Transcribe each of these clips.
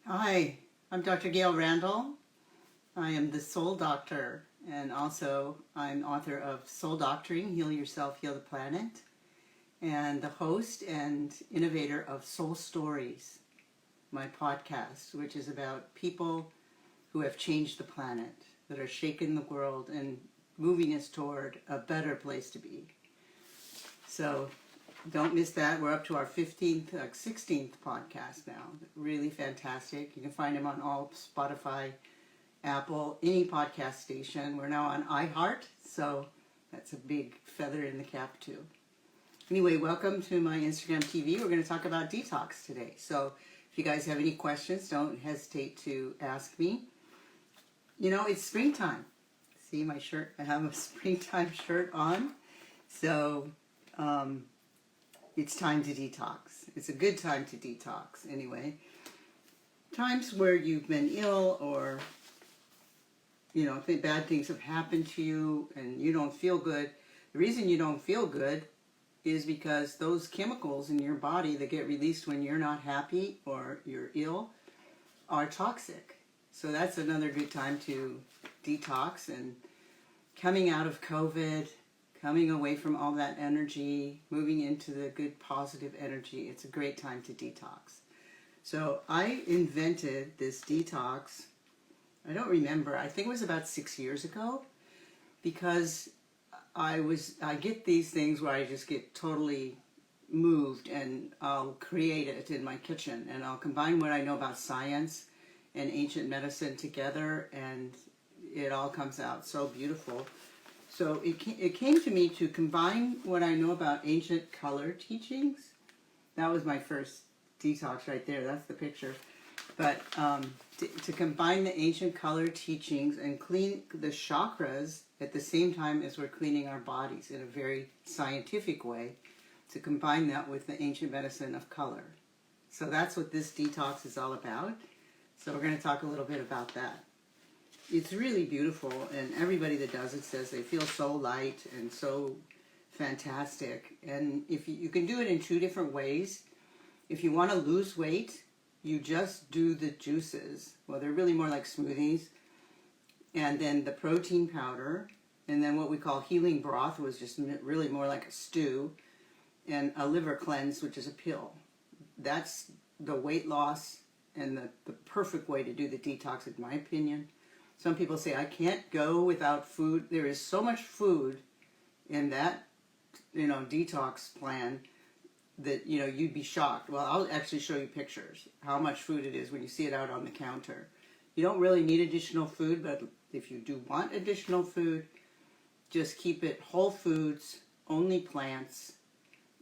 Hi, I'm Dr. Gail Randall. I am the Soul Doctor, and also I'm author of Soul Doctoring, Heal Yourself, Heal the Planet, and the host and innovator of Soul Stories, my podcast, which is about people who have changed the planet, that are shaking the world and moving us toward a better place to be. So don't miss that. We're up to our 16th podcast now. Really fantastic. You can find them on all Spotify, Apple, any podcast station. We're now on iHeart, so that's a big feather in the cap too. Anyway, welcome to my Instagram TV. We're going to talk about detox today. So if you guys have any questions, don't hesitate to ask me. You know, it's springtime. See my shirt? I have a springtime shirt on. So, it's time to detox. It's a good time to detox anyway. Times where you've been ill or, you know, bad things have happened to you and you don't feel good. The reason you don't feel good is because those chemicals in your body that get released when you're not happy or you're ill are toxic. So that's another good time to detox. And coming out of COVID, coming away from all that energy, moving into the good positive energy, it's a great time to detox. So I invented this detox, I don't remember, I think it was about 6 years ago, because I get these things where I just get totally moved and I'll create it in my kitchen and I'll combine what I know about science and ancient medicine together and it all comes out so beautiful. So it came to me to combine what I know about ancient color teachings. That was my first detox right there. That's the picture. But to combine the ancient color teachings and clean the chakras at the same time as we're cleaning our bodies in a very scientific way, to combine that with the ancient medicine of color. So that's what this detox is all about. So we're going to talk a little bit about that. It's really beautiful, and everybody that does it says they feel so light and so fantastic. And if you can do it in two different ways. If you want to lose weight, you just do the juices. Well, they're really more like smoothies. And then the protein powder, and then what we call healing broth was just really more like a stew, and a liver cleanse, which is a pill. That's the weight loss and the perfect way to do the detox, in my opinion. Some people say, I can't go without food. There is so much food in that, detox plan that, you'd be shocked. Well, I'll actually show you pictures, how much food it is when you see it out on the counter. You don't really need additional food, but if you do want additional food, just keep it whole foods, only plants,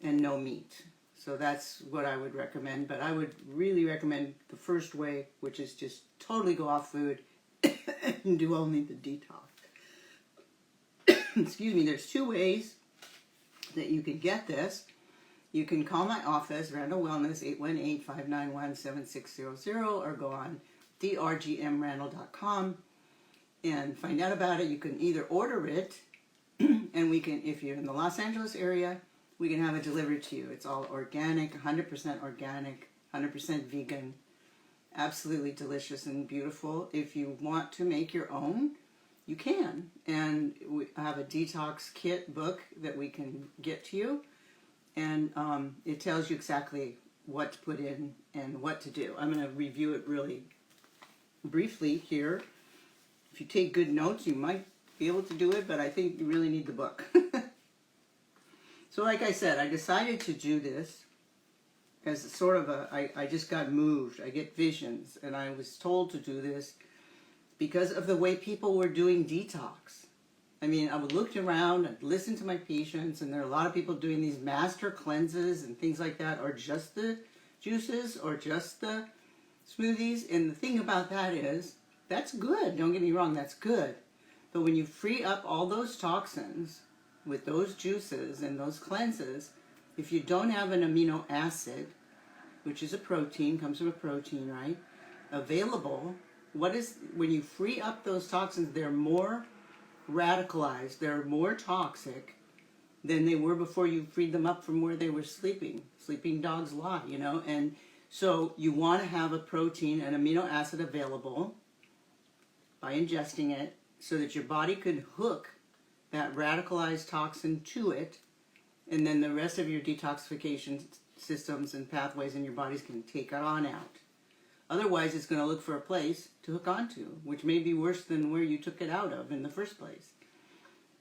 and no meat. So that's what I would recommend. But I would really recommend the first way, which is just totally go off food and do only the detox. Excuse me, there's two ways that you can get this. You can call my office, Randall Wellness, 818-591-7600, or go on drgmrandall.com and find out about it. You can either order it, and we can, if you're in the Los Angeles area, we can have it delivered to you. It's all organic, 100% organic, 100% vegan. Absolutely delicious and beautiful. If you want to make your own, you can. And we have a detox kit book that we can get to you. And it tells you exactly what to put in and what to do. I'm going to review it really briefly here. If you take good notes, you might be able to do it, but I think you really need the book. So like I said, I decided to do this as sort of I just got moved. I get visions, and I was told to do this because of the way people were doing detox. I mean, I looked around and listened to my patients, and there are a lot of people doing these master cleanses and things like that, or just the juices, or just the smoothies. And the thing about that is, that's good. Don't get me wrong, that's good. But when you free up all those toxins with those juices and those cleanses, if you don't have an amino acid, which is a protein, comes from a protein, right, available, when you free up those toxins, they're more radicalized, they're more toxic than they were before you freed them up from where they were sleeping. Sleeping dogs lie, and So you want to have a protein, an amino acid available by ingesting it so that your body could hook that radicalized toxin to it, and then the rest of your detoxification systems and pathways in your bodies can take it on out. Otherwise, it's going to look for a place to hook onto, which may be worse than where you took it out of in the first place.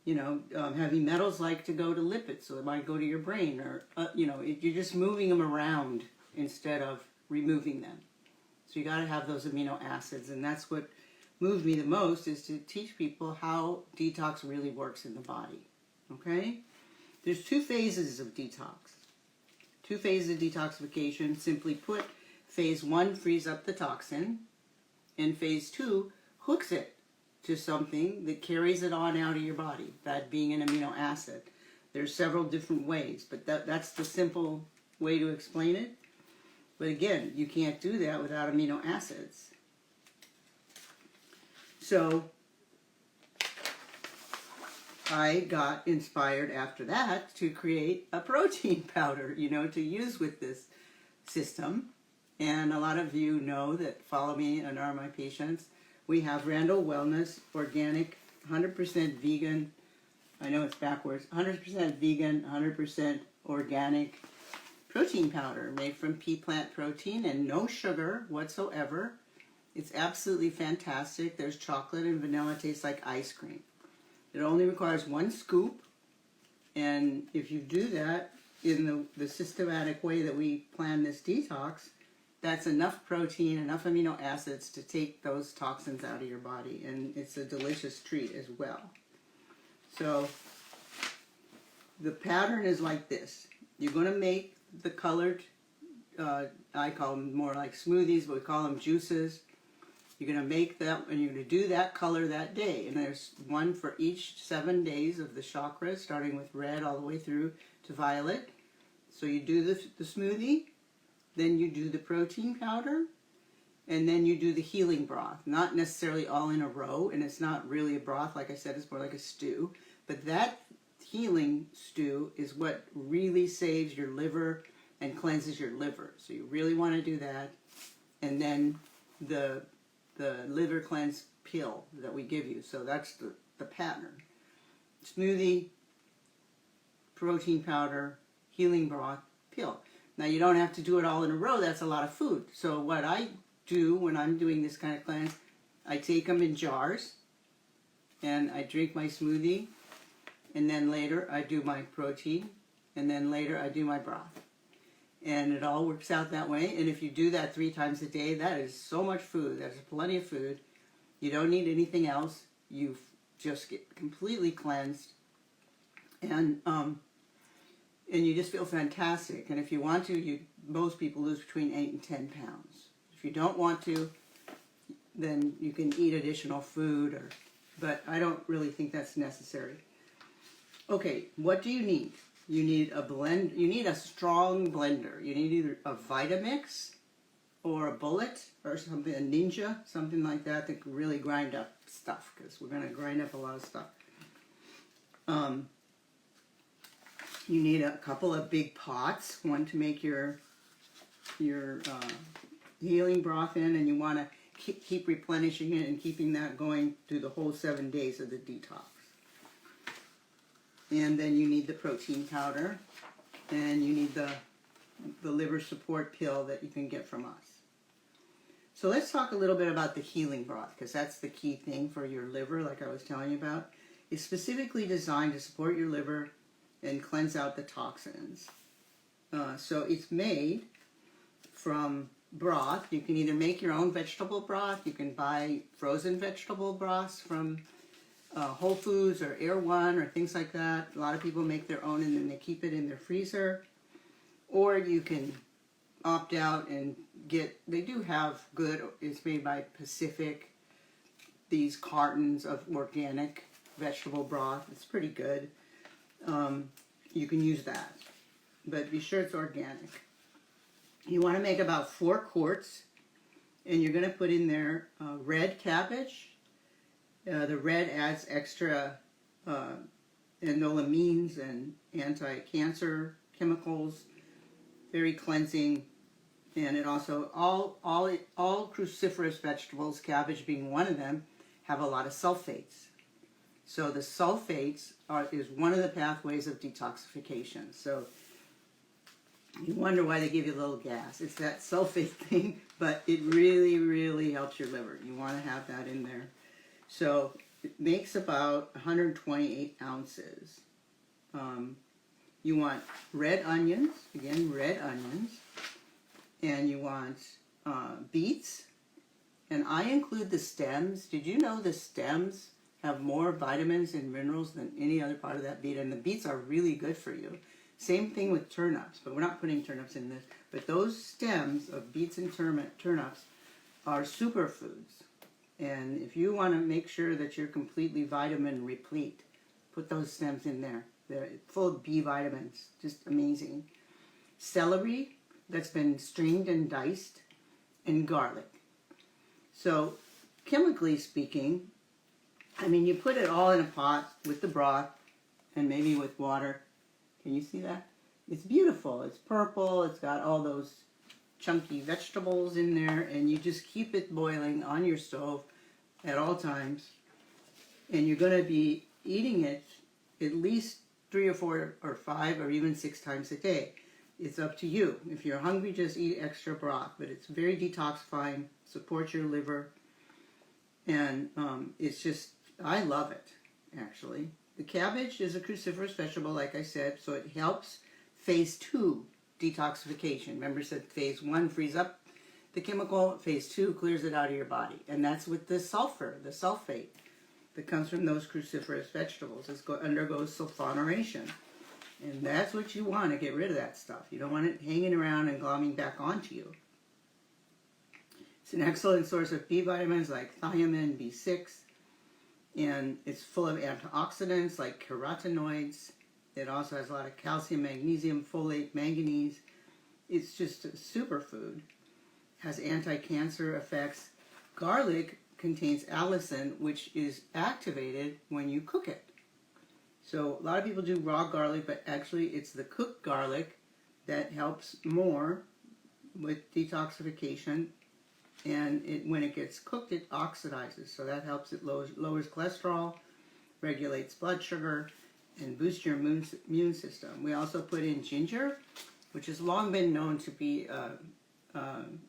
You know, heavy metals like to go to lipids, so it might go to your brain, or, you're just moving them around instead of removing them. So you got to have those amino acids, and that's what moved me the most, is to teach people how detox really works in the body. Okay? There's 2 phases of detox. 2 phases of detoxification. Simply put, phase 1 frees up the toxin, and phase 2 hooks it to something that carries it on out of your body, that being an amino acid. There's several different ways, but that's the simple way to explain it. But again, you can't do that without amino acids. So I got inspired after that to create a protein powder, to use with this system. And a lot of you know that follow me and are my patients. We have Randall Wellness, organic, 100% vegan. I know it's backwards. 100% vegan, 100% organic protein powder made from pea plant protein and no sugar whatsoever. It's absolutely fantastic. There's chocolate and vanilla. It tastes like ice cream. It only requires 1 scoop. And if you do that in the systematic way that we plan this detox, that's enough protein, enough amino acids to take those toxins out of your body. And it's a delicious treat as well. So the pattern is like this. You're going to make the colored, I call them more like smoothies, but we call them juices. You're going to make that, and you're going to do that color that day. And there's one for each 7 days of the chakras, starting with red all the way through to violet. So you do the smoothie, then you do the protein powder, and then you do the healing broth. Not necessarily all in a row, and it's not really a broth. Like I said, it's more like a stew. But that healing stew is what really saves your liver and cleanses your liver. So you really want to do that. And then the liver cleanse pill that we give you. So that's the pattern. Smoothie, protein powder, healing broth, pill. Now you don't have to do it all in a row. That's a lot of food. So what I do when I'm doing this kind of cleanse, I take them in jars and I drink my smoothie, and then later I do my protein, and then later I do my broth. And it all works out that way. And if you do that 3 times a day, that is so much food. That's plenty of food. You don't need anything else. You just get completely cleansed. And you just feel fantastic. And if you want to, most people lose between 8 and 10 pounds. If you don't want to, then you can eat additional food. But I don't really think that's necessary. Okay, what do you need? You need a blend. You need a strong blender. You need either a Vitamix or a Bullet or something, a Ninja, something like that that can really grind up stuff, because we're going to grind up a lot of stuff. You need a couple of big pots, one to make your healing broth in, and you want to keep replenishing it and keeping that going through the whole 7 days of the detox. And then you need the protein powder, and you need the liver support pill that you can get from us. So let's talk a little bit about the healing broth, because that's the key thing for your liver, like I was telling you about. It's specifically designed to support your liver and cleanse out the toxins. So it's made from broth. You can either make your own vegetable broth. You can buy frozen vegetable broths from Whole Foods or Air One or things like that. A lot of people make their own and then they keep it in their freezer. Or you can opt out and they do have good, it's made by Pacific, these cartons of organic vegetable broth. It's pretty good. You can use that, but be sure it's organic. You want to make about 4 quarts, and you're going to put in there red cabbage. The red adds extra anolamines and anti-cancer chemicals, very cleansing And it also, all cruciferous vegetables, cabbage being one of them, have a lot of sulfates. So the sulfates is one of the pathways of detoxification. So you wonder why they give you a little gas. It's that sulfate thing, but it really, really helps your liver. You want to have that in there. So it makes about 128 ounces. You want red onions, again, red onions. And you want beets. And I include the stems. Did you know the stems have more vitamins and minerals than any other part of that beet? And the beets are really good for you. Same thing with turnips, but we're not putting turnips in this. But those stems of beets and turnips are superfoods. And if you want to make sure that you're completely vitamin replete, put those stems in there. They're full of B vitamins, just amazing. Celery that's been stringed and diced, and garlic. So, chemically speaking, I mean, you put it all in a pot with the broth and maybe with water. Can you see that? It's beautiful. It's purple. It's got all those chunky vegetables in there, and you just keep it boiling on your stove at all times. And you're going to be eating it at least 3 or 4 or 5 or even 6 times a day. It's up to you. If you're hungry, just eat extra broth. But it's very detoxifying, supports your liver, and it's just, I love it, actually. The cabbage is a cruciferous vegetable, like I said, so it helps phase 2 detoxification. Remember, I said phase 1 frees up the chemical, phase 2 clears it out of your body. And that's with the sulfur, the sulfate that comes from those cruciferous vegetables. It undergoes sulfonation. And that's what you want, to get rid of that stuff. You don't want it hanging around and glomming back onto you. It's an excellent source of B vitamins like thiamine, B6, and it's full of antioxidants like carotenoids. It also has a lot of calcium, magnesium, folate, manganese. It's just a superfood. Has anti-cancer effects. Garlic contains allicin, which is activated when you cook it. So a lot of people do raw garlic, but actually it's the cooked garlic that helps more with detoxification. And when it gets cooked, it oxidizes. So that helps. It lowers cholesterol, regulates blood sugar, and boosts your immune system. We also put in ginger, which has long been known to be a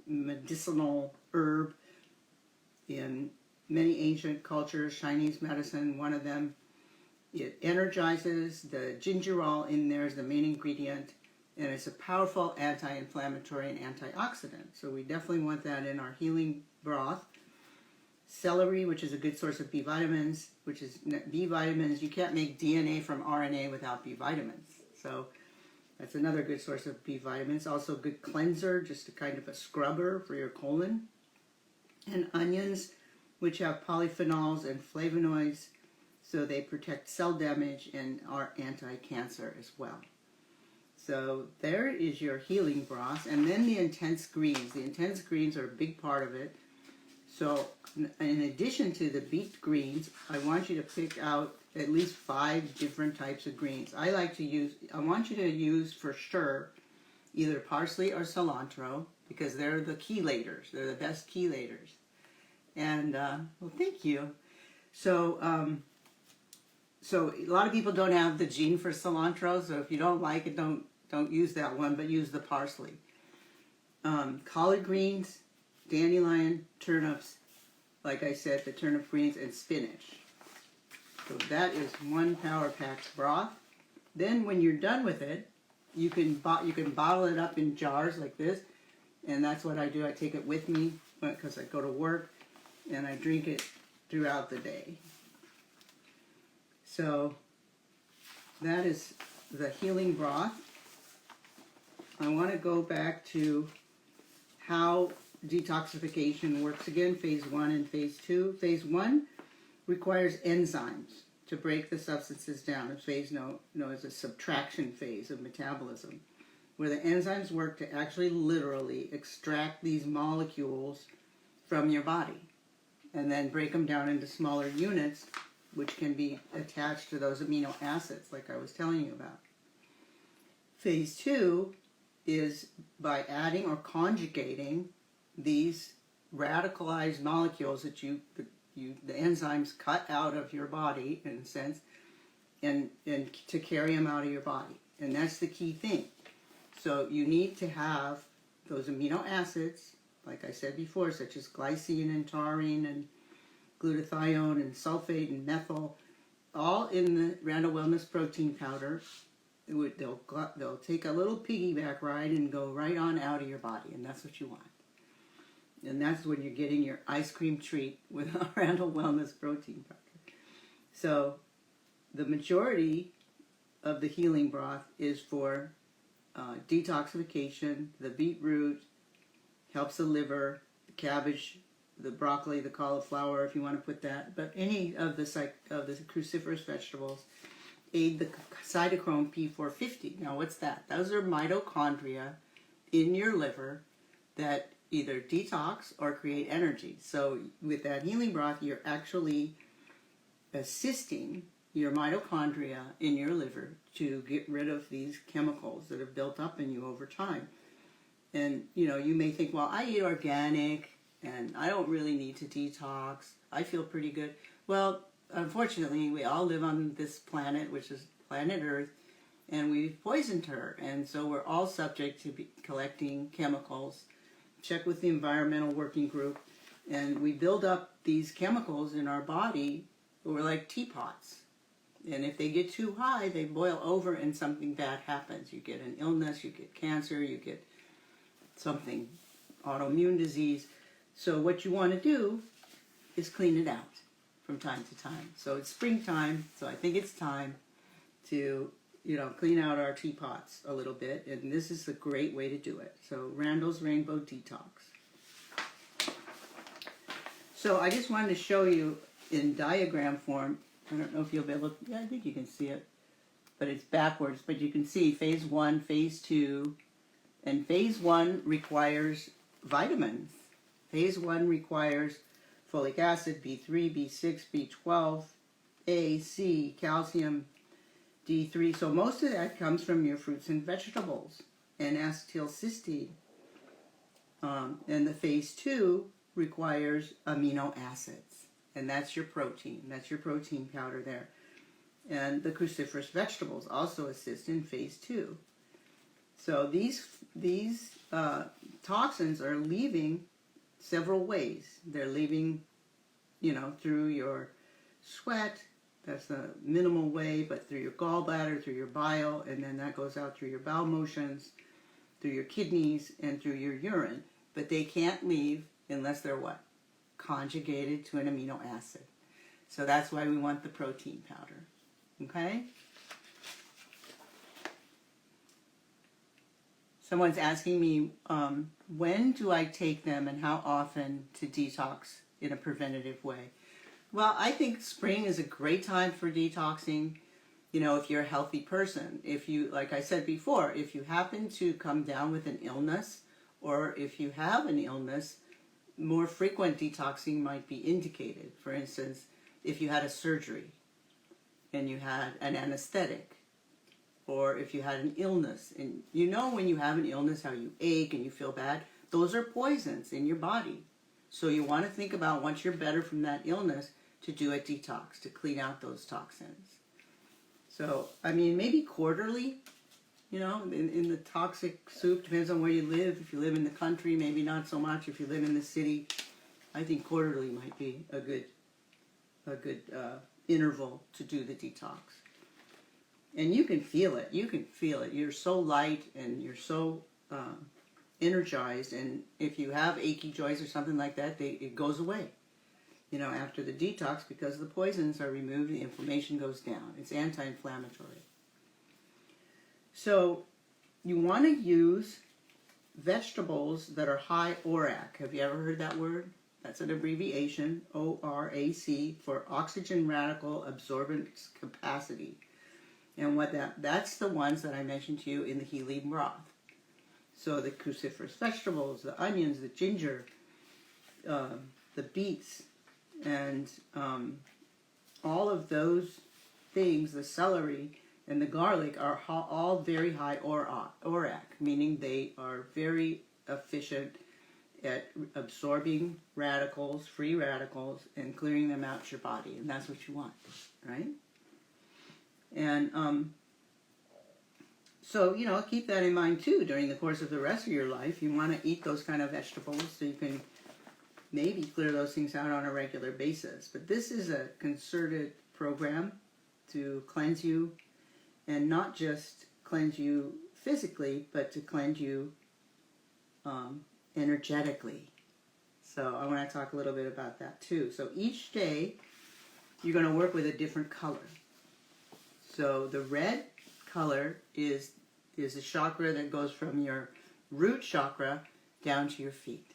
medicinal herb in many ancient cultures, Chinese medicine, one of them. It energizes. The gingerol in there is the main ingredient, and it's a powerful anti-inflammatory and antioxidant. So we definitely want that in our healing broth. Celery, which is a good source of B vitamins, you can't make DNA from RNA without B vitamins. So that's another good source of B vitamins. Also a good cleanser, just a kind of a scrubber for your colon. And onions, which have polyphenols and flavonoids, so they protect cell damage and are anti-cancer as well. So there is your healing broth. And then the intense greens. The intense greens are a big part of it. So in addition to the beet greens, I want you to pick out at least 5 different types of greens. I want you to use for sure either parsley or cilantro, because they're the chelators. They're the best chelators. And, well, thank you. So, so a lot of people don't have the gene for cilantro, so if you don't like it, don't use that one, but use the parsley. Collard greens, dandelion, turnips, like I said, the turnip greens, and spinach. So that is one power-packed broth. Then when you're done with it, you can bottle it up in jars like this, and that's what I do. I take it with me because I go to work, and I drink it throughout the day. So that is the healing broth. I want to go back to how detoxification works again, phase 1 and phase 2. Phase 1 requires enzymes to break the substances down. A phase known as a subtraction phase of metabolism, where the enzymes work to actually literally extract these molecules from your body and then break them down into smaller units, which can be attached to those amino acids like I was telling you about. Phase 2 is by adding or conjugating these radicalized molecules that the enzymes cut out of your body, in a sense, and to carry them out of your body. And that's the key thing. So you need to have those amino acids, like I said before, such as glycine and taurine and glutathione and sulfate and methyl, all in the Randall Wellness Protein Powder. They'll take a little piggyback ride and go right on out of your body, and that's what you want. And that's when you're getting your ice cream treat with Randall Wellness Protein Powder. So the majority of the healing broth is for detoxification. The beetroot helps the liver, the cabbage, the broccoli, the cauliflower, if you want to put that. But any of the cruciferous vegetables aid the cytochrome P450. Now what's that? Those are mitochondria in your liver that either detox or create energy. So with that healing broth, you're actually assisting your mitochondria in your liver to get rid of these chemicals that have built up in you over time. And, you know, you may think, well, I eat organic and I don't really need to detox. I feel pretty good. Well, unfortunately, we all live on this planet, which is planet Earth, and we've poisoned her. And so we're all subject to collecting chemicals. Check with the Environmental Working Group. And we build up these chemicals in our body. We're like teapots. And if they get too high, they boil over and something bad happens. You get an illness, you get cancer, you get something, autoimmune disease. So what you want to do is clean it out from time to time. So it's springtime, so I think it's time to, you know, clean out our teapots a little bit. And this is a great way to do it. So Randall's Rainbow Detox. So I just wanted to show you in diagram form. I don't know if you'll be able to, yeah, I think you can see it, but it's backwards. But you can see phase 1, phase 2, and phase 1 requires vitamins. Phase 1 requires folic acid, B3, B6, B12, A, C, calcium, D3. So most of that comes from your fruits and vegetables, and acetylcysteine. And the phase 2 requires amino acids. And that's your protein. That's your protein powder there. And the cruciferous vegetables also assist in phase 2. So these toxins are leaving several ways. They're leaving, you know, through your sweat. That's the minimal way, but through your gallbladder, through your bile, and then that goes out through your bowel motions, through your kidneys, and through your urine. But they can't leave unless they're what? Conjugated to an amino acid. So that's why we want the protein powder. Okay? Someone's asking me, when do I take them and how often to detox in a preventative way? Well, I think spring is a great time for detoxing. You know, if you're a healthy person, if you, like I said before, if you happen to come down with an illness, or if you have an illness, more frequent detoxing might be indicated. For instance, if you had a surgery and you had an anesthetic, or if you had an illness, and you know when you have an illness how you ache and you feel bad, those are poisons in your body. So you want to think about, once you're better from that illness, to do a detox, to clean out those toxins. So, I mean, maybe quarterly, you know, in the toxic soup, depends on where you live. If you live in the country, maybe not so much. If you live in the city, I think quarterly might be a good interval to do the detox. And you can feel it. You can feel it. You're so light and you're so energized. And if you have achy joints or something like that, it goes away. You know, after the detox, because the poisons are removed, the inflammation goes down. It's anti-inflammatory. So you want to use vegetables that are high ORAC. Have you ever heard that word? That's an abbreviation, ORAC, for oxygen radical absorbance capacity. And what that's the ones that I mentioned to you in the healing broth. So the cruciferous vegetables, the onions, the ginger, the beets, and all of those things, the celery, And the garlic are all very high ORAC, meaning they are very efficient at absorbing radicals, free radicals, and clearing them out your body. And that's what you want, right? And so, keep that in mind too during the course of the rest of your life. You want to eat those kind of vegetables so you can maybe clear those things out on a regular basis. But this is a concerted program to cleanse you, and not just cleanse you physically, but to cleanse you energetically. So I want to talk a little bit about that too. So each day you're going to work with a different color. So the red color is a chakra that goes from your root chakra down to your feet.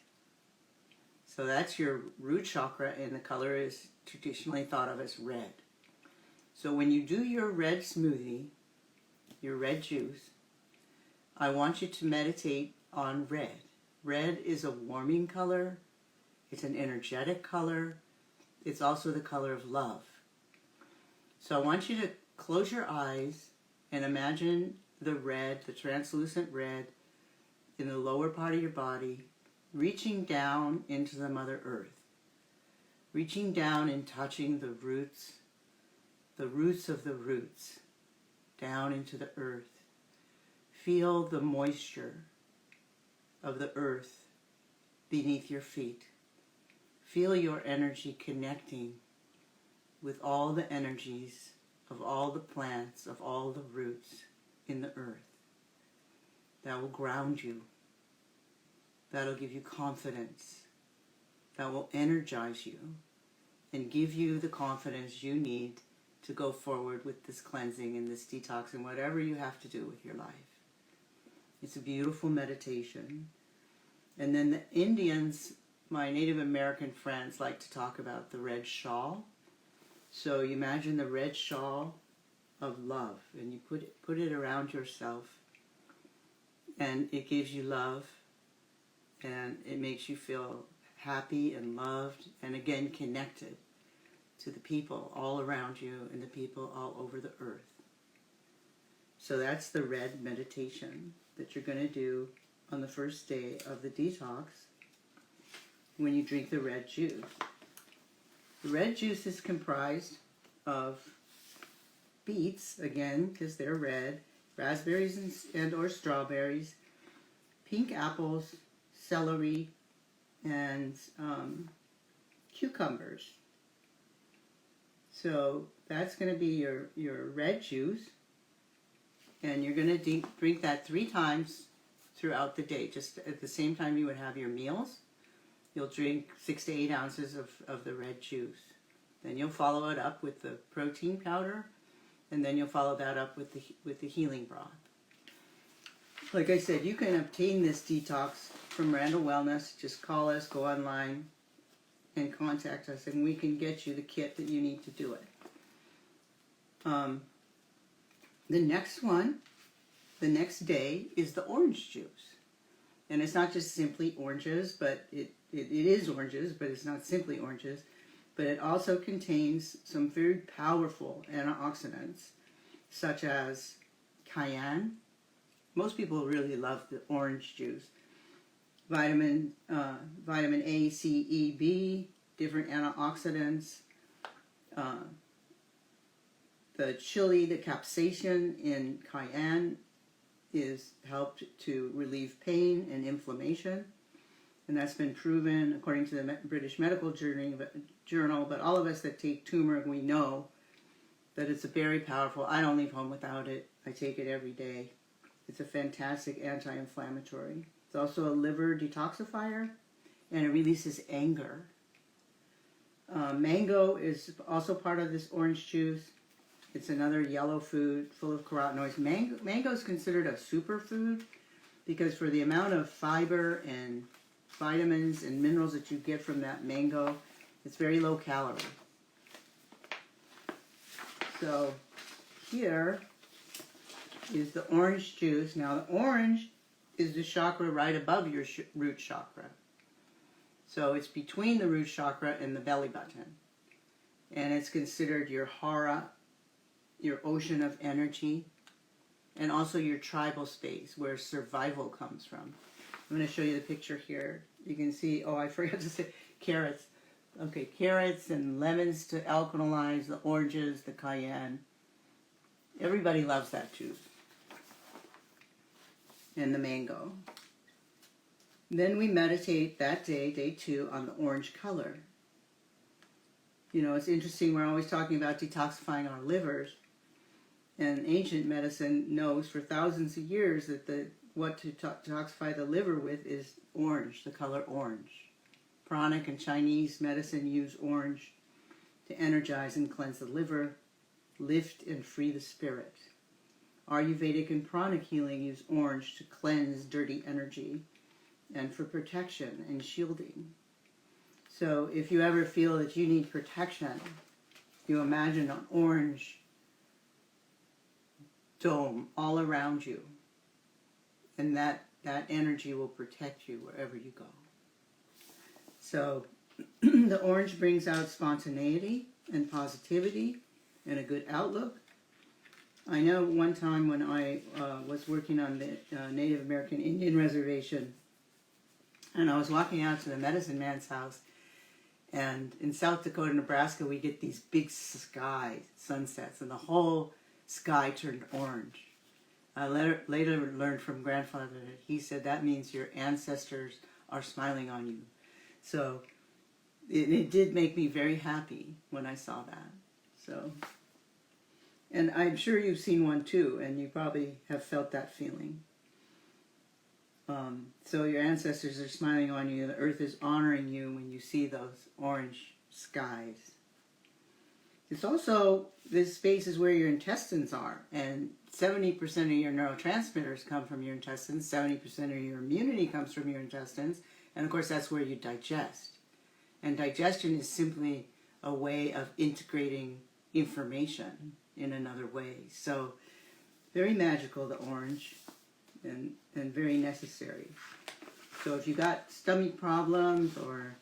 So that's your root chakra, and the color is traditionally thought of as red. So when you do your red smoothie, your red juice, I want you to meditate on red. Red is a warming color. It's an energetic color. It's also the color of love. So I want you to close your eyes and imagine the red, the translucent red, in the lower part of your body, reaching down into the Mother Earth. Reaching down and touching the roots of the roots, down into the earth. Feel the moisture of the earth beneath your feet. Feel your energy connecting with all the energies of all the plants, of all the roots in the earth. That will ground you. That'll give you confidence. That will energize you and give you the confidence you need to go forward with this cleansing and this detox and whatever you have to do with your life. It's a beautiful meditation. And then the Indians, my Native American friends, like to talk about the red shawl. So you imagine the red shawl of love, and you put it around yourself, and it gives you love, and it makes you feel happy and loved, and again connected to the people all around you and the people all over the earth. So that's the red meditation that you're going to do on the first day of the detox when you drink the red juice. The red juice is comprised of beets, again, because they're red, raspberries and or strawberries, pink apples, celery, and cucumbers. So that's going to be your red juice, and you're going to drink that 3 times throughout the day. Just at the same time you would have your meals, you'll drink 6 to 8 ounces of the red juice. Then you'll follow it up with the protein powder, and then you'll follow that up with the healing broth. Like I said, you can obtain this detox from Randall Wellness. Just call us, go online, and contact us, and we can get you the kit that you need to do it. The next day is the orange juice. And it's not just simply oranges, but it is oranges, but it's not simply oranges. But it also contains some very powerful antioxidants, such as cayenne. Most people really love the orange juice. Vitamin A, C, E, B, different antioxidants. The chili, the capsaicin in cayenne is helped to relieve pain and inflammation. And that's been proven according to the British Medical Journal. But all of us that take turmeric, we know that it's a very powerful. I don't leave home without it. I take it every day. It's a fantastic anti-inflammatory. It's also a liver detoxifier, and it releases anger. Mango is also part of this orange juice. It's another yellow food full of carotenoids. Mango is considered a superfood because for the amount of fiber and vitamins and minerals that you get from that mango, it's very low calorie. So here is the orange juice. Now the orange is the chakra right above your root chakra. So it's between the root chakra and the belly button. And it's considered your hara your ocean of energy, and also your tribal space where survival comes from. I'm going to show you the picture here. You can see, oh, I forgot to say carrots. Okay, carrots and lemons to alkalize, the oranges, the cayenne. Everybody loves that juice. And the mango. Then we meditate that day, day 2, on the orange color. You know, it's interesting, we're always talking about detoxifying our livers. And ancient medicine knows for thousands of years that what to detoxify the liver with is orange, the color orange. Pranic and Chinese medicine use orange to energize and cleanse the liver, lift and free the spirit. Ayurvedic and pranic healing use orange to cleanse dirty energy and for protection and shielding. So if you ever feel that you need protection, you imagine an orange dome all around you, and that energy will protect you wherever you go. So the orange brings out spontaneity and positivity and a good outlook. I know one time when I was working on the Native American Indian reservation, and I was walking out to the medicine man's house, and in South Dakota, Nebraska, we get these big sky sunsets, and the whole sky turned orange. I later learned from grandfather that he said that means your ancestors are smiling on you. So it did make me very happy when I saw that. So, and I'm sure you've seen one too, and you probably have felt that feeling. So your ancestors are smiling on you. The earth is honoring you when you see those orange skies. It's also, this space is where your intestines are, and 70% of your neurotransmitters come from your intestines, 70% of your immunity comes from your intestines, and of course that's where you digest. And digestion is simply a way of integrating information in another way. So very magical, the orange, and very necessary. So if you got stomach problems or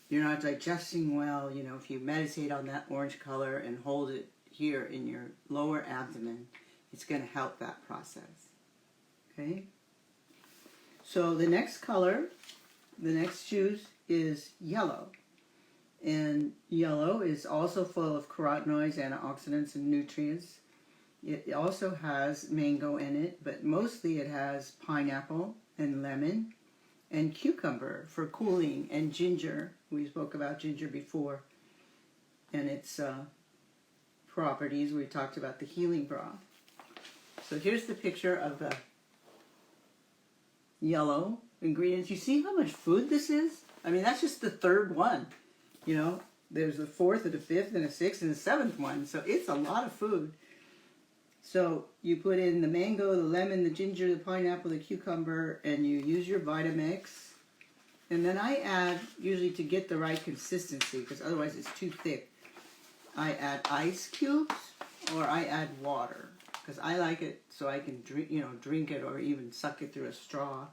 you're not digesting well, you know, if you meditate on that orange color and hold it here in your lower abdomen, it's going to help that process. Okay? So the next color, the next juice is yellow. And yellow is also full of carotenoids, antioxidants, and nutrients. It also has mango in it, but mostly it has pineapple and lemon and cucumber for cooling, and ginger. We spoke about ginger before and its properties. We talked about the healing broth. So here's the picture of the yellow ingredients. You see how much food this is? I mean, that's just the third one. You know, there's the fourth and the fifth and the sixth and the seventh one. So it's a lot of food. So you put in the mango, the lemon, the ginger, the pineapple, the cucumber, and you use your Vitamix. And then I add, usually to get the right consistency, because otherwise it's too thick, I add ice cubes or I add water, because I like it so I can drink it or even suck it through a straw.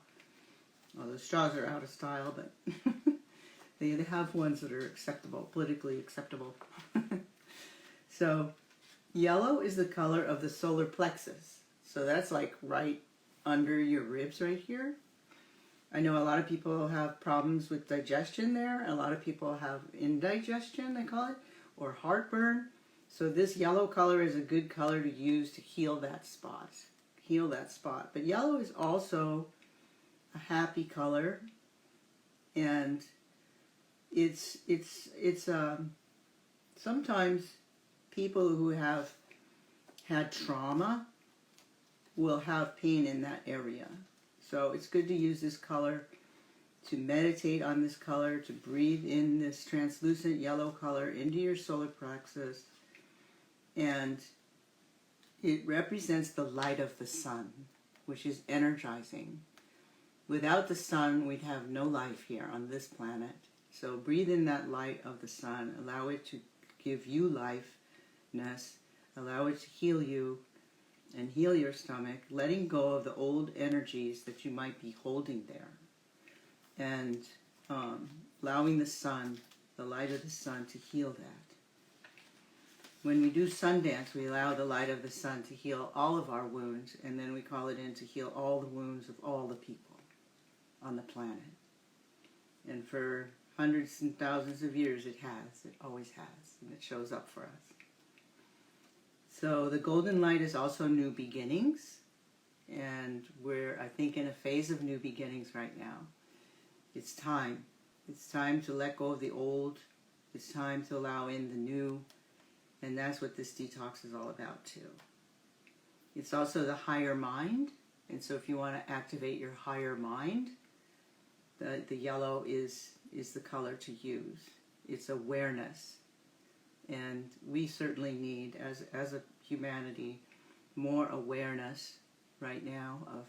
Well, the straws are out of style, but they have ones that are acceptable, politically acceptable. So yellow is the color of the solar plexus. So that's like right under your ribs right here. I know a lot of people have problems with digestion there. A lot of people have indigestion, they call it, or heartburn. So this yellow color is a good color to use to heal that spot. Heal that spot. But yellow is also a happy color, and it's sometimes people who have had trauma will have pain in that area. So it's good to use this color, to meditate on this color, to breathe in this translucent yellow color into your solar plexus. And it represents the light of the sun, which is energizing. Without the sun, we'd have no life here on this planet. So breathe in that light of the sun. Allow it to give you lifeness. Allow it to heal you and heal your stomach, letting go of the old energies that you might be holding there. And allowing the sun, the light of the sun, to heal that. when we do sun dance, we allow the light of the sun to heal all of our wounds, and then we call it in to heal all the wounds of all the people on the planet. And for hundreds and thousands of years it always has, and it shows up for us. So the golden light is also new beginnings, and we're, I think, in a phase of new beginnings right now. It's time. It's time to let go of the old. It's time to allow in the new, and that's what this detox is all about too. It's also the higher mind, and so if you want to activate your higher mind, the yellow is the color to use. It's awareness, and we certainly need, as a humanity, more awareness right now of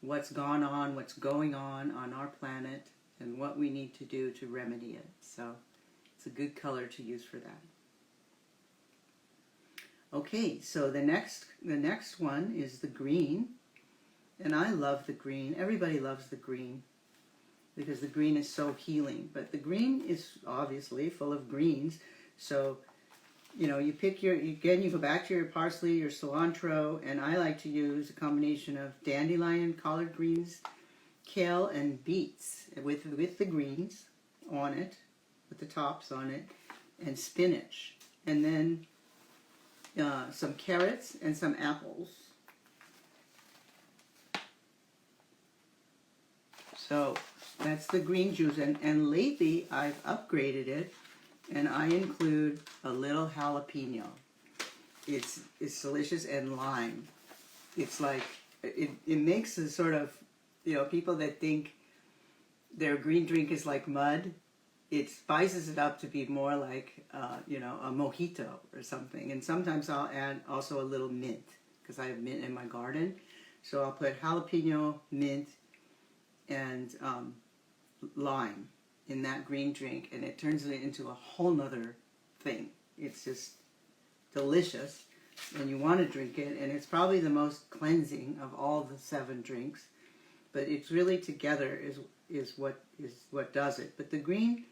what's gone on, what's going on our planet, and what we need to do to remedy it. So it's a good color to use for that. Okay, so the next one is the green, and I love the green. Everybody loves the green because the green is so healing. But the green is obviously full of greens, so you know, you go back to your parsley, your cilantro, and I like to use a combination of dandelion, collard greens, kale, and beets with the greens on it, with the tops on it, and spinach, and then some carrots and some apples. So that's the green juice, and lately I've upgraded it, and I include a little jalapeno. It's delicious, and lime. It's like, it makes a sort of, you know, people that think their green drink is like mud, it spices it up to be more like, you know, a mojito or something. And sometimes I'll add also a little mint, because I have mint in my garden. So I'll put jalapeno, mint, and lime in that green drink, and it turns it into a whole nother thing. It's just delicious, and you want to drink it, and it's probably the most cleansing of all the 7 drinks. But it's really together is what does it. But the green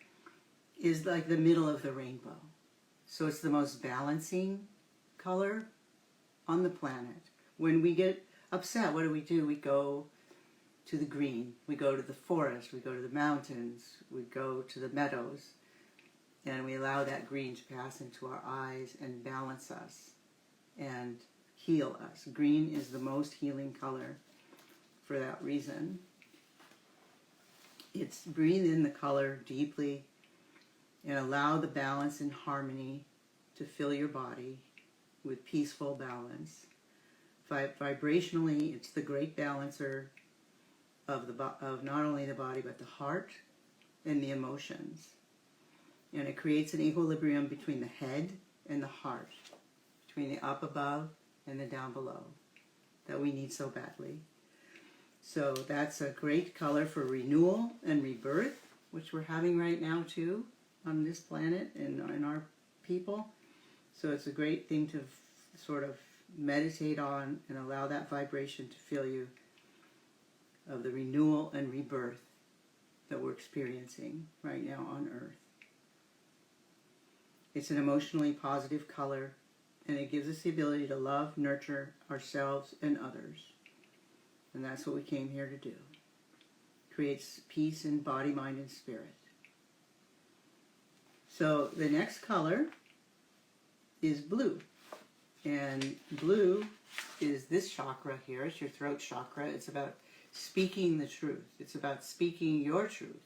is like the middle of the rainbow. So it's the most balancing color on the planet. When we get upset, what do? We go to the green. We go to the forest. We go to the mountains. We go to the meadows. And we allow that green to pass into our eyes and balance us and heal us. Green is the most healing color for that reason. It's breathe in the color deeply and allow the balance and harmony to fill your body with peaceful balance. Vibrationally, it's the great balancer of not only the body but the heart and the emotions. And it creates an equilibrium between the head and the heart, between the up above and the down below, that we need so badly. So that's a great color for renewal and rebirth, which we're having right now too on this planet and in our people. So it's a great thing to sort of meditate on and allow that vibration to fill you of the renewal and rebirth that we're experiencing right now on Earth. It's an emotionally positive color, and it gives us the ability to love, nurture ourselves and others. And that's what we came here to do. Creates peace in body, mind, and spirit. So the next color is blue. And blue is this chakra here. It's your throat chakra. It's about speaking the truth. It's about speaking your truth.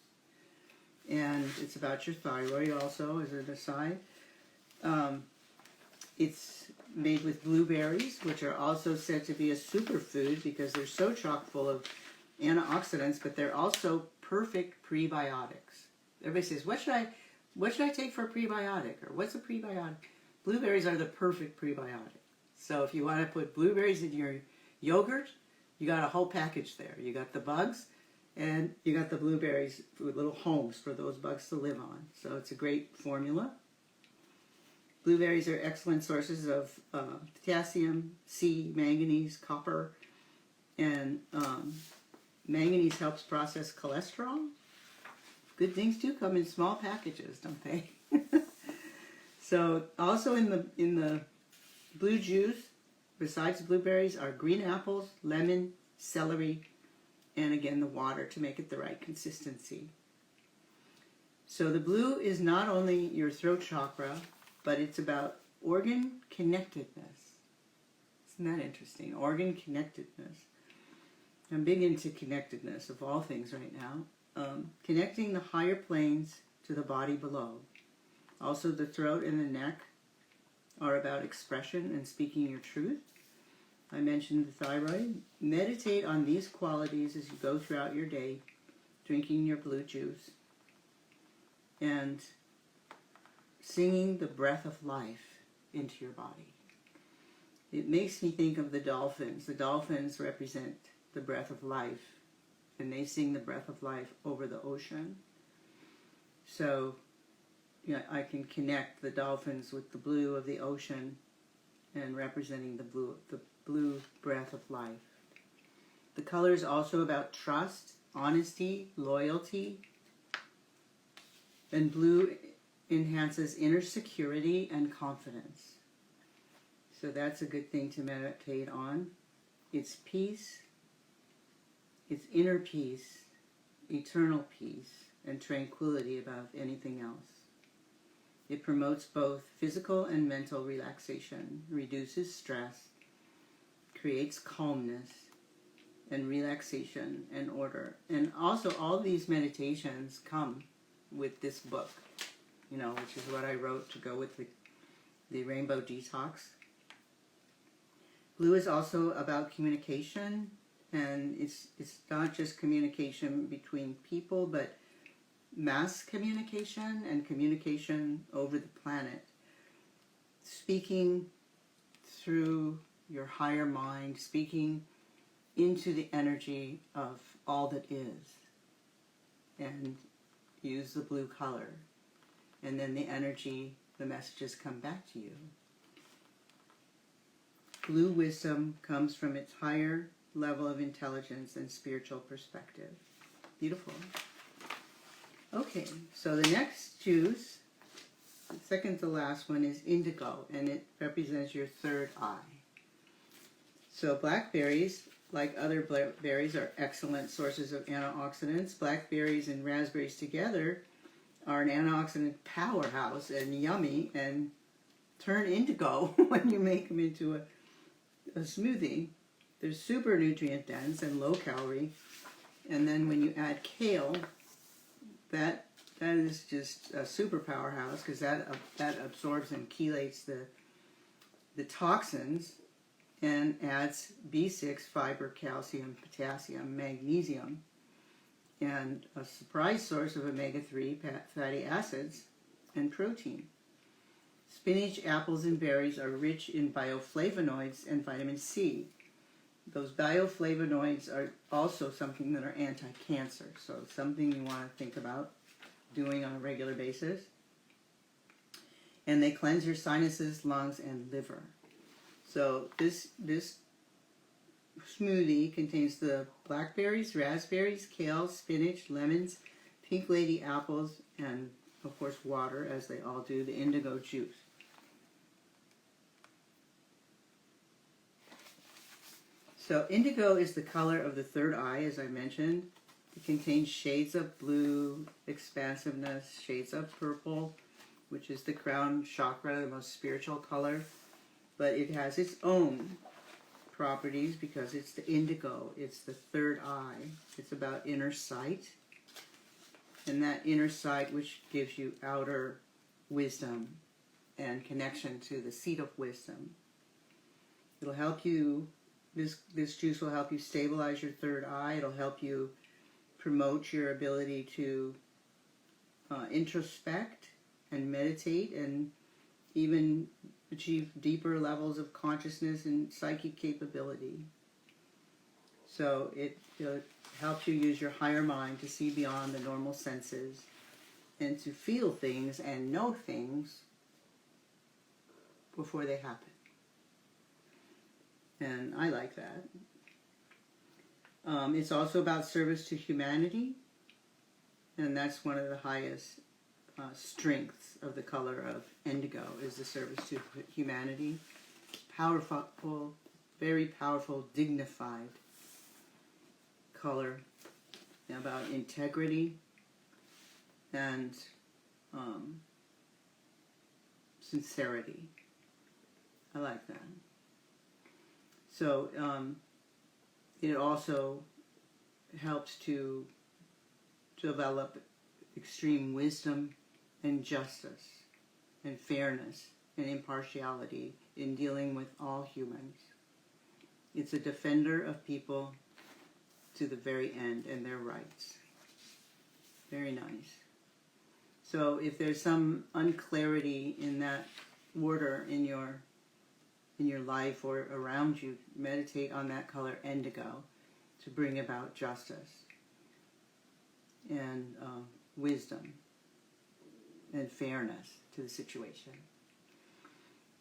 And it's about your thyroid also, as an aside. It's made with blueberries, which are also said to be a superfood because they're so chock full of antioxidants, but they're also perfect prebiotics. Everybody says, what should I take for a prebiotic? Or what's a prebiotic? Blueberries are the perfect prebiotic. So if you want to put blueberries in your yogurt, you got a whole package there. You got the bugs, and you got the blueberries with little homes for those bugs to live on. So it's a great formula. Blueberries are excellent sources of potassium, C, manganese, copper, and manganese helps process cholesterol. Good things do come in small packages, don't they? So also in the blue juice, besides blueberries, are green apples, lemon, celery, and again the water to make it the right consistency. So the blue is not only your throat chakra, but it's about organ connectedness. Isn't that interesting? Organ connectedness. I'm big into connectedness of all things right now. Connecting the higher planes to the body below. Also the throat and the neck are about expression and speaking your truth. I mentioned the thyroid. Meditate on these qualities as you go throughout your day, drinking your blue juice and singing the breath of life into your body. It makes me think of the dolphins. The dolphins represent the breath of life, and they sing the breath of life over the ocean. So I can connect the dolphins with the blue of the ocean and representing the blue breath of life. The color is also about trust, honesty, loyalty, and blue enhances inner security and confidence. So that's a good thing to meditate on. It's peace, it's inner peace, eternal peace, and tranquility above anything else. It promotes both physical and mental relaxation, reduces stress, creates calmness and relaxation and order. And also all these meditations come with this book, which is what I wrote to go with the Rainbow Detox. Blue is also about communication, and it's not just communication between people, but mass communication and communication over the planet. Speaking through your higher mind, speaking into the energy of all that is, and use the blue color. And then the energy, the messages come back to you. Blue wisdom comes from its higher level of intelligence and spiritual perspective. Beautiful. Okay, so the next juice, the second to last one, is indigo, and it represents your third eye. So blackberries, like other berries, are excellent sources of antioxidants. Blackberries and raspberries together are an antioxidant powerhouse and yummy, and turn indigo when you make them into a smoothie. They're super nutrient dense and low calorie. And then when you add kale, that is just a super powerhouse, because that absorbs and chelates the toxins and adds B6, fiber, calcium, potassium, magnesium, and a surprise source of omega-3 fatty acids and protein. Spinach, apples, and berries are rich in bioflavonoids and vitamin C. Those bioflavonoids are also something that are anti-cancer, so something you want to think about doing on a regular basis. And they cleanse your sinuses, lungs, and liver. So this smoothie contains the blackberries, raspberries, kale, spinach, lemons, pink lady apples, and of course water, as they all do, the indigo juice. So indigo is the color of the third eye, as I mentioned. It contains shades of blue, expansiveness, shades of purple, which is the crown chakra, the most spiritual color. But it has its own properties because it's the indigo. It's the third eye. It's about inner sight. And that inner sight which gives you outer wisdom and connection to the seat of wisdom. It'll help you. This juice will help you stabilize your third eye. It'll help you promote your ability to introspect and meditate and even achieve deeper levels of consciousness and psychic capability. So it helps you use your higher mind to see beyond the normal senses and to feel things and know things before they happen. And I like that. It's also about service to humanity, and that's one of the highest strengths of the color of indigo is the service to humanity. Powerful, very powerful, dignified color about integrity and sincerity. I like that. So it also helps to develop extreme wisdom and justice and fairness and impartiality in dealing with all humans. It's a defender of people to the very end and their rights. Very nice. So if there's some unclarity in that order in your life or around you, meditate on that color indigo to bring about justice and wisdom and fairness to the situation.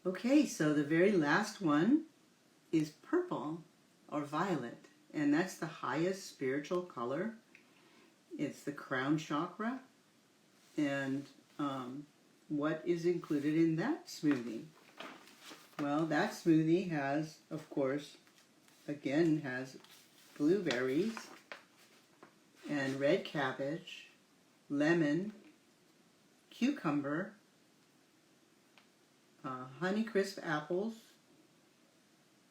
Okay, so the very last one is purple or violet, and that's the highest spiritual color. It's the crown chakra, and what is included in that smoothie? Well, that smoothie has, of course, again, has blueberries and red cabbage, lemon, cucumber, Honeycrisp apples,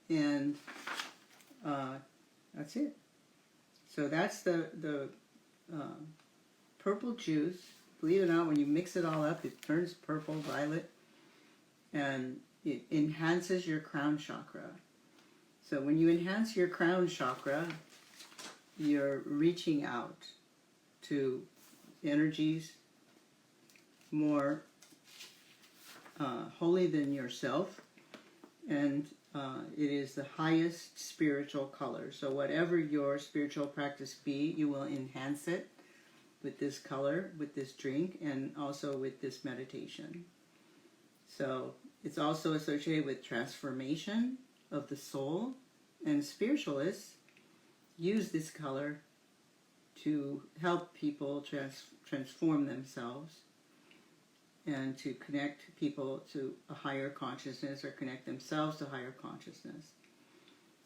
and that's it. So that's the purple juice. Believe it or not, when you mix it all up, it turns purple, violet, and it enhances your crown chakra. So when you enhance your crown chakra, you're reaching out to energies more holy than yourself, and it is the highest spiritual color. So whatever your spiritual practice be, you will enhance it with this color, with this drink, and also with this meditation. So it's also associated with transformation of the soul, and spiritualists use this color to help people transform themselves and to connect people to a higher consciousness or connect themselves to higher consciousness.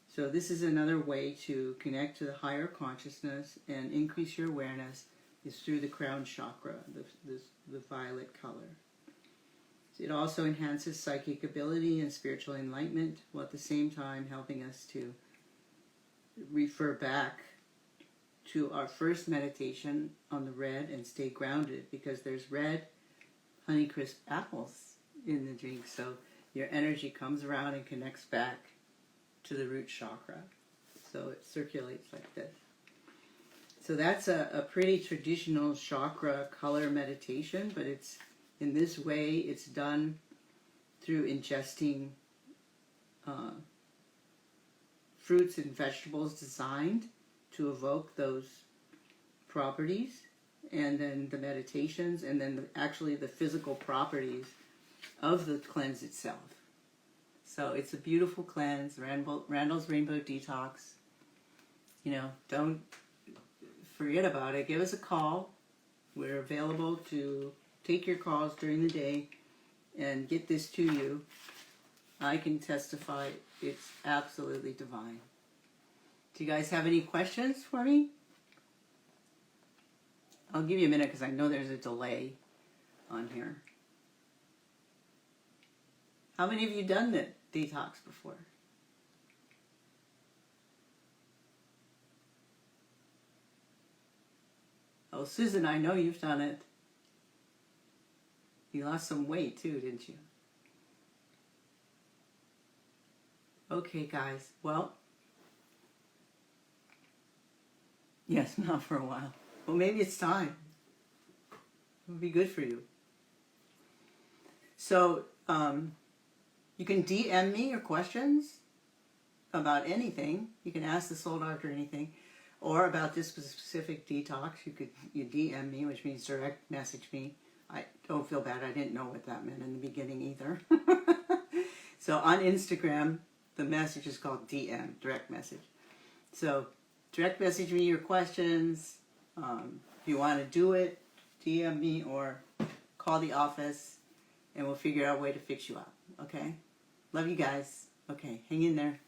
So this is another way to connect to the higher consciousness and increase your awareness is through the crown chakra, the violet color. It also enhances psychic ability and spiritual enlightenment, while at the same time helping us to refer back to our first meditation on the red and stay grounded, because there's red Honeycrisp apples in the drink, so your energy comes around and connects back to the root chakra. So it circulates like this. So that's a pretty traditional chakra color meditation, but it's in this way it's done through ingesting fruits and vegetables designed to evoke those properties, and then the meditations, and then actually the physical properties of the cleanse itself. So it's a beautiful cleanse, Randall's Rainbow Detox. You know, don't forget about it. Give us a call. We're available to take your calls during the day and get this to you. I can testify it's absolutely divine. Do you guys have any questions for me? I'll give you a minute because I know there's a delay on here. How many of you done the detox before? Oh, Susan, I know you've done it. You lost some weight too, didn't you? Okay, guys. Well, yes, not for a while. Well, maybe it's time. It would be good for you. So, you can DM me your questions about anything. You can ask the Soul Doctor anything. Or about this specific detox. You DM me, which means direct message me. I don't feel bad. I didn't know what that meant in the beginning either. So on Instagram, the message is called DM, direct message. So direct message me your questions. If you want to do it, DM me or call the office, and we'll figure out a way to fix you out. Okay? Love you guys. Okay, hang in there.